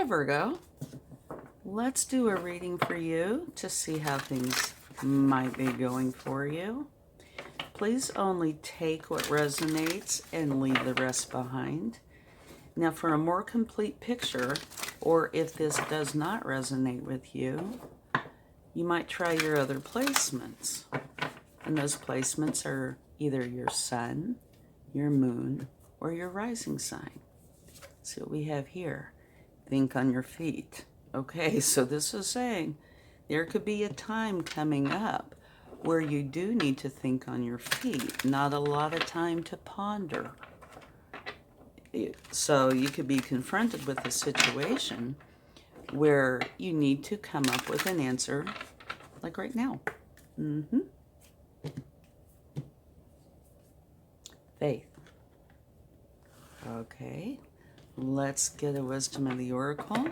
Hi Virgo, let's do a reading for you to see how things might be going for you. Please only take what resonates and leave the rest behind. Now for a more complete picture, or if this does not resonate with you, you might try your other placements. And those placements are either your sun, your moon, or your rising sign. See what we have here. Think on your feet. Okay, so this is saying there could be a time coming up where you do need to think on your feet, not a lot of time to ponder. So you could be confronted with a situation where you need to come up with an answer, like right now. Faith. Okay, let's get a wisdom of the oracle.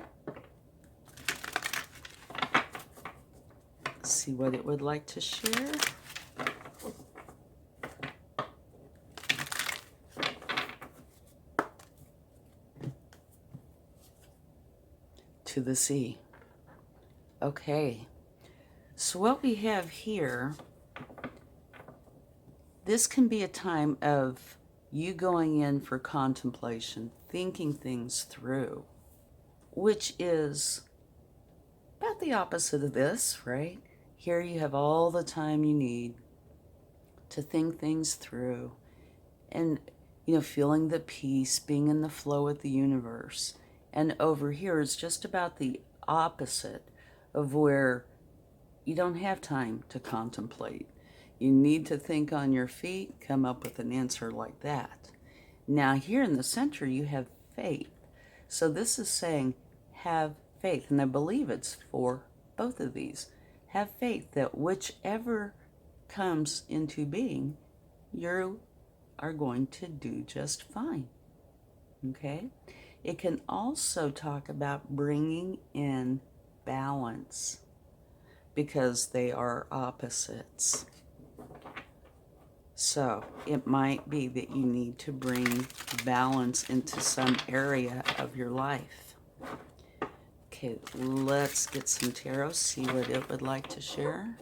See what it would like to share. To the sea. Okay, so what we have here, this can be a time of you going in for contemplation, thinking things through, which is about the opposite of this, right? Here you have all the time you need to think things through and, feeling the peace, being in the flow with the universe. And over here is just about the opposite of where you don't have time to contemplate. You need to think on your feet, come up with an answer like that. Now here in the center you have faith. So this is saying have faith, and I believe it's for both of these. Have faith that whichever comes into being, you are going to do just fine. Okay? It can also talk about bringing in balance because they are opposites. So it might be that you need to bring balance into some area of your life. Okay, let's get some tarot, see what it would like to share.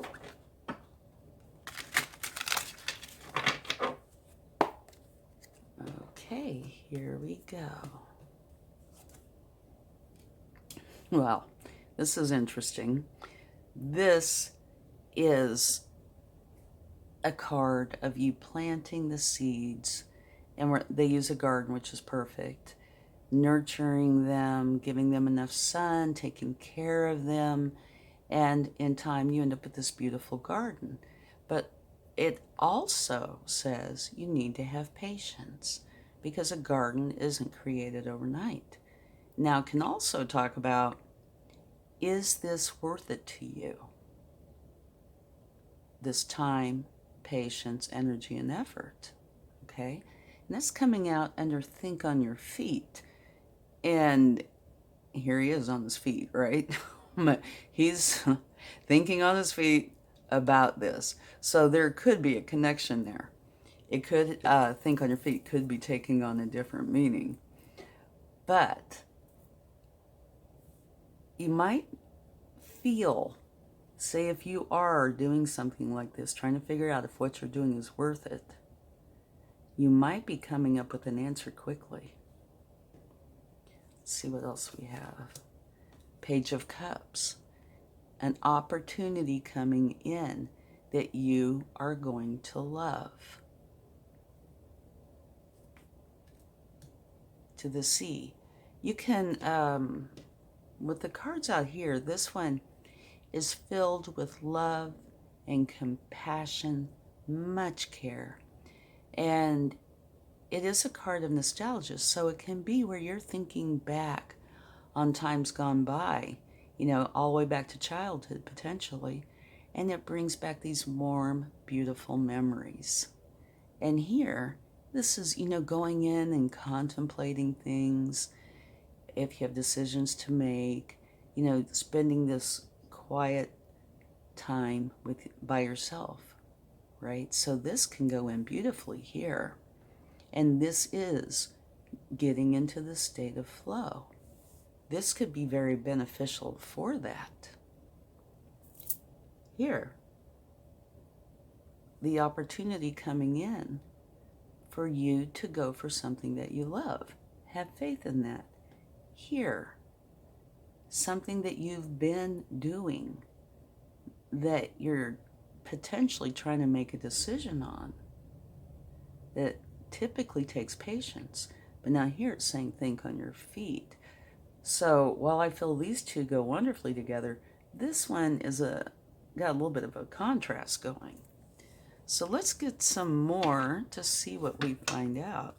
Okay, here we go. Well, this is interesting. This is a card of you planting the seeds, and they use a garden, which is perfect. Nurturing them, giving them enough sun, taking care of them, and in time you end up with this beautiful garden. But it also says you need to have patience because a garden isn't created overnight. Now, it can also talk about, is this worth it to you? This time, patience, energy, and effort. Okay? And that's coming out under think on your feet. And here he is on his feet, right? He's thinking on his feet about this. So there could be a connection there. It could, think on your feet could be taking on a different meaning. But you might feel, say if you are doing something like this, trying to figure out if what you're doing is worth it, you might be coming up with an answer quickly. Let's see what else we have. Page of Cups. An opportunity coming in that you are going to love. To the sea. You can, with the cards out here, this one is filled with love and compassion, much care. And it is a card of nostalgia, so it can be where you're thinking back on times gone by, all the way back to childhood potentially, and it brings back these warm, beautiful memories. And here, this is, going in and contemplating things. If you have decisions to make, spending this quiet time by yourself, right? So this can go in beautifully here. And this is getting into the state of flow. this could be very beneficial for that. Here, the opportunity coming in for you to go for something that you love. Have faith in that. Here, something that you've been doing that you're potentially trying to make a decision on that typically takes patience. But now here it's saying think on your feet. So while I feel these two go wonderfully together, this one is got a little bit of a contrast going. So let's get some more to see what we find out.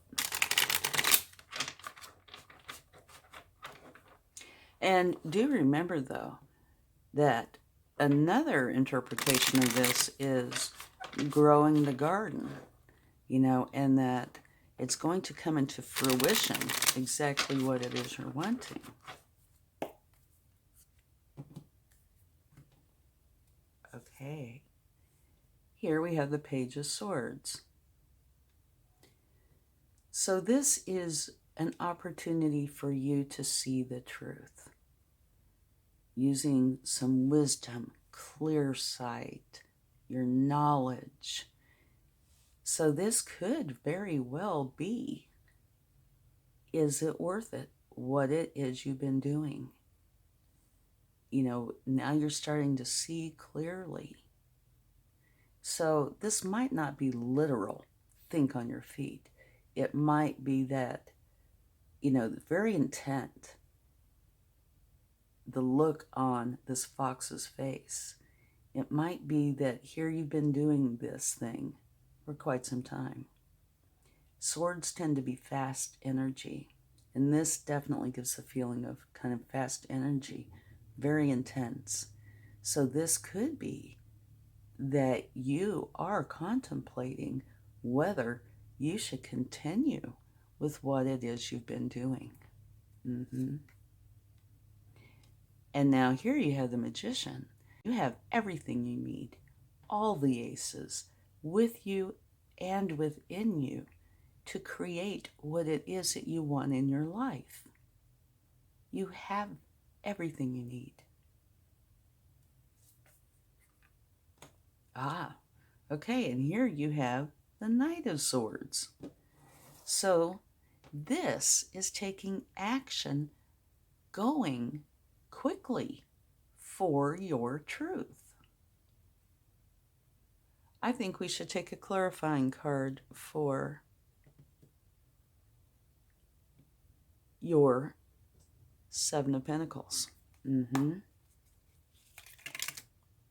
And do remember, though, that another interpretation of this is growing the garden, and that it's going to come into fruition exactly what it is you're wanting. Okay. Here we have the Page of Swords. So this is an opportunity for you to see the truth, using some wisdom, clear sight, your knowledge. So this could very well be, is it worth it, what it is you've been doing? Now you're starting to see clearly. So this might not be literal, think on your feet. It might be that, very intent, the look on this fox's face. It might be that here you've been doing this thing for quite some time. Swords tend to be fast energy, and this definitely gives a feeling of kind of fast energy, very intense. So this could be that you are contemplating whether you should continue with what it is you've been doing. And now here you have the Magician. You have everything you need, all the aces, with you and within you to create what it is that you want in your life. You have everything you need. Okay, and here you have the Knight of Swords. So this is taking action, going quickly for your truth. I think we should take a clarifying card for your Seven of Pentacles.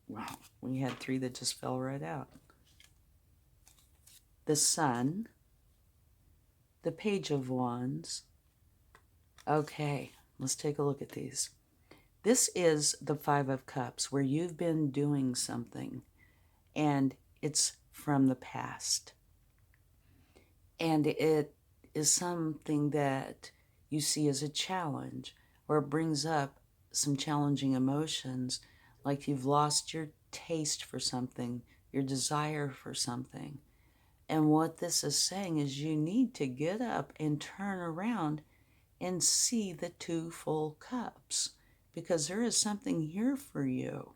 Wow, we had three that just fell right out. The Sun, the Page of Wands. Okay, let's take a look at these. This is the Five of Cups, where you've been doing something, and it's from the past. And it is something that you see as a challenge, or it brings up some challenging emotions, like you've lost your taste for something, your desire for something. And what this is saying is you need to get up and turn around and see the two full cups, because there is something here for you.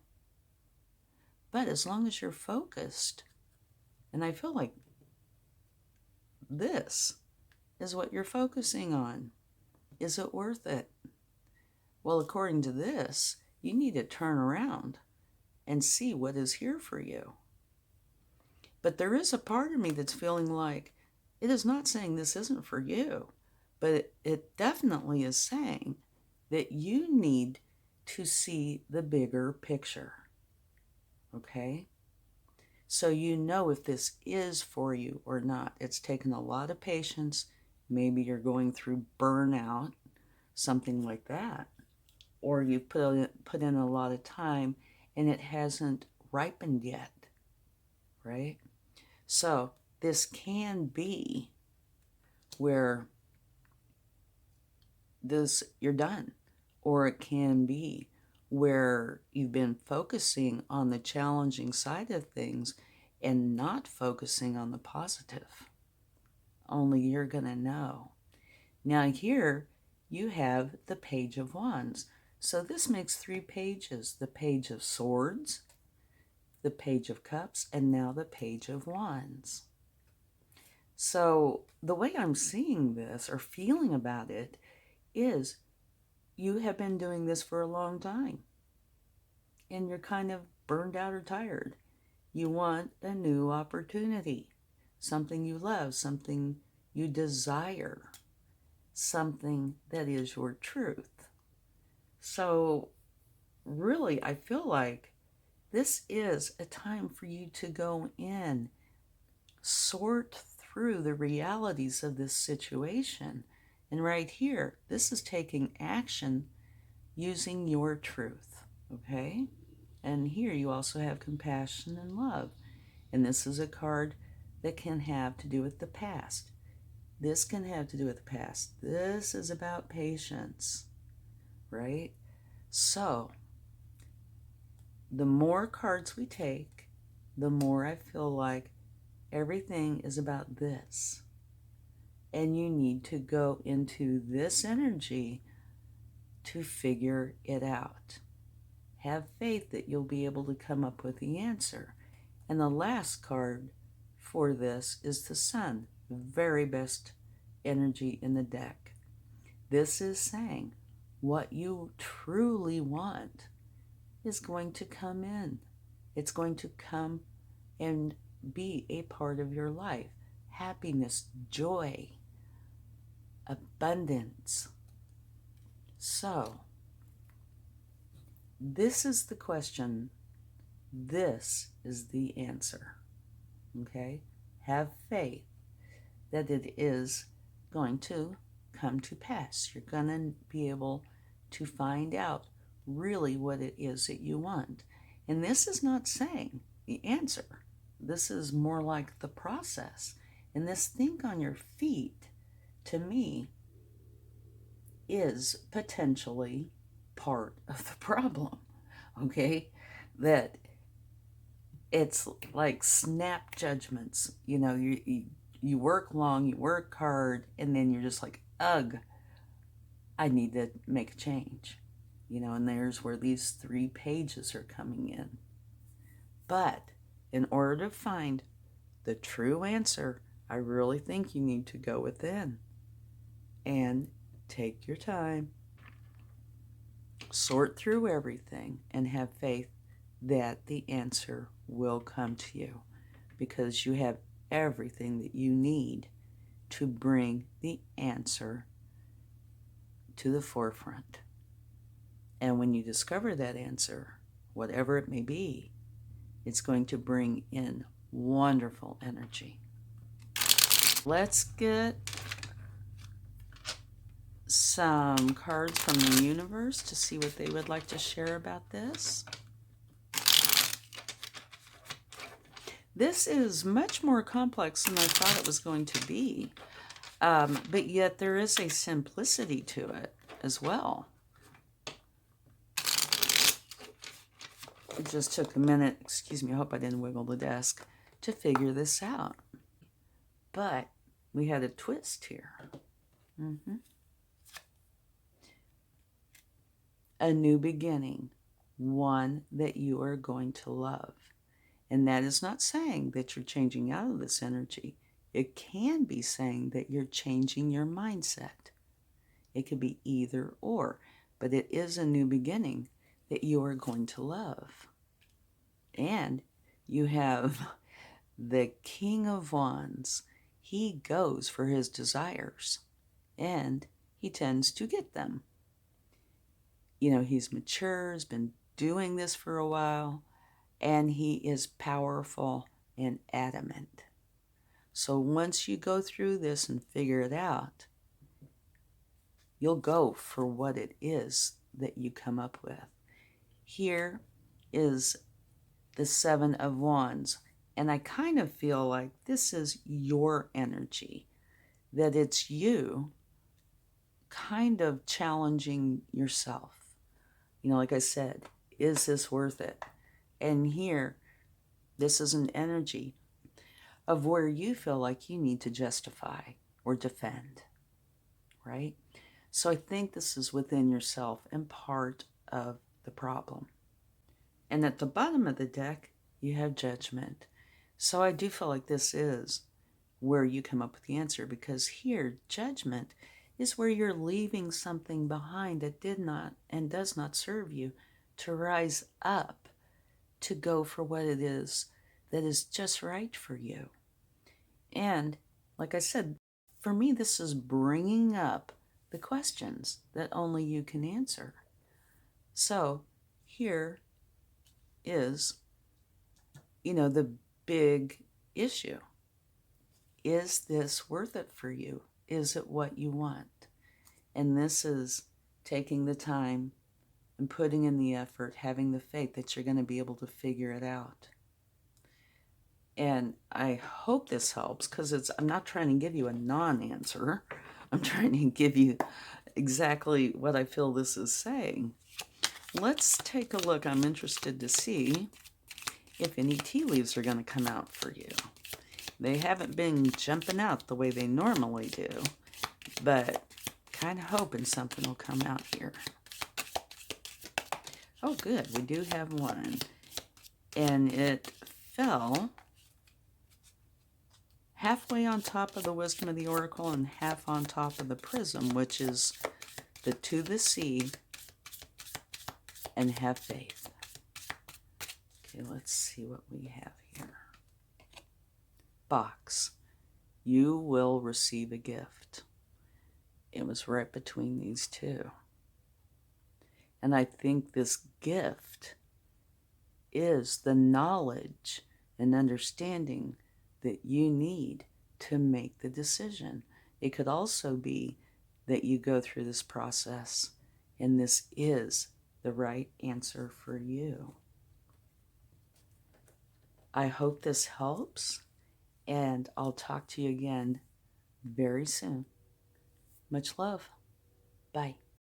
But as long as you're focused, and I feel like this is what you're focusing on. Is it worth it? Well, according to this, you need to turn around and see what is here for you. But there is a part of me that's feeling like it is not saying this isn't for you, but it definitely is saying that you need to see the bigger picture. Okay? So you know if this is for you or not. It's taken a lot of patience. Maybe you're going through burnout, something like that. Or you've put in a lot of time and it hasn't ripened yet, right? So this can be where you're done, or it can be where you've been focusing on the challenging side of things and not focusing on the positive. Only you're going to know. Now here, you have the Page of Wands. So this makes 3 pages: the Page of Swords, the Page of Cups, and now the Page of Wands. So the way I'm seeing this or feeling about it is you have been doing this for a long time and you're kind of burned out or tired. You want a new opportunity, something you love, something you desire, something that is your truth. So really, I feel like this is a time for you to go in, sort through the realities of this situation. And right here, this is taking action using your truth, okay? And here you also have compassion and love. And this is a card that can have to do with the past. This can have to do with the past. This is about patience, right? So, the more cards we take, the more I feel like everything is about this. And you need to go into this energy to figure it out. Have faith that you'll be able to come up with the answer. And the last card for this is the Sun, the very best energy in the deck. This is saying what you truly want is going to come in. It's going to come and be a part of your life. Happiness, joy, abundance. So, this is the question. This is the answer. Okay? Have faith that it is going to come to pass. You're going to be able to find out really what it is that you want. And this is not saying the answer. This is more like the process. And this think on your feet, to me, is potentially part of the problem. Okay? That it's like snap judgments. You know, you work long, you work hard, and then you're just like, ugh, I need to make a change. You know, and there's where these 3 pages are coming in. But in order to find the true answer, I really think you need to go within and take your time, sort through everything, and have faith that the answer will come to you, because you have everything that you need to bring the answer to the forefront. And when you discover that answer, whatever it may be, it's going to bring in wonderful energy. Let's get some cards from the universe to see what they would like to share about this. This is much more complex than I thought it was going to be, but yet there is a simplicity to it as well. It just took a minute, excuse me, I hope I didn't wiggle the desk, to figure this out. But we had a twist here. A new beginning, one that you are going to love. And that is not saying that you're changing out of this energy. It can be saying that you're changing your mindset. It could be either or, but it is a new beginning that you are going to love. And you have the King of Wands. He goes for his desires, and he tends to get them. You know, he's mature, has been doing this for a while, and he is powerful and adamant. So once you go through this and figure it out, you'll go for what it is that you come up with. Here is the 7 of Wands, and I kind of feel like this is your energy, that it's you kind of challenging yourself. You know, like I said, is this worth it? And here, this is an energy of where you feel like you need to justify or defend, right? So I think this is within yourself and part of the problem. And at the bottom of the deck, you have judgment. So I do feel like this is where you come up with the answer, because here, judgment is where you're leaving something behind that did not and does not serve you, to rise up, to go for what it is that is just right for you. And like I said, for me, this is bringing up the questions that only you can answer. So here is, the big issue. Is this worth it for you? Is it what you want? And this is taking the time and putting in the effort, having the faith that you're going to be able to figure it out. And I hope this helps, because I'm not trying to give you a non-answer. I'm trying to give you exactly what I feel this is saying. Let's take a look. I'm interested to see if any tea leaves are going to come out for you. They haven't been jumping out the way they normally do, but kind of hoping something will come out here. Oh, good. We do have one. And it fell halfway on top of the Wisdom of the Oracle and half on top of the Prism, which is the To the Sea and Have Faith. Okay, let's see what we have here. Box. You will receive a gift. It was right between these two. And I think this gift is the knowledge and understanding that you need to make the decision. It could also be that you go through this process and this is the right answer for you. I hope this helps, and I'll talk to you again very soon. Much love. Bye.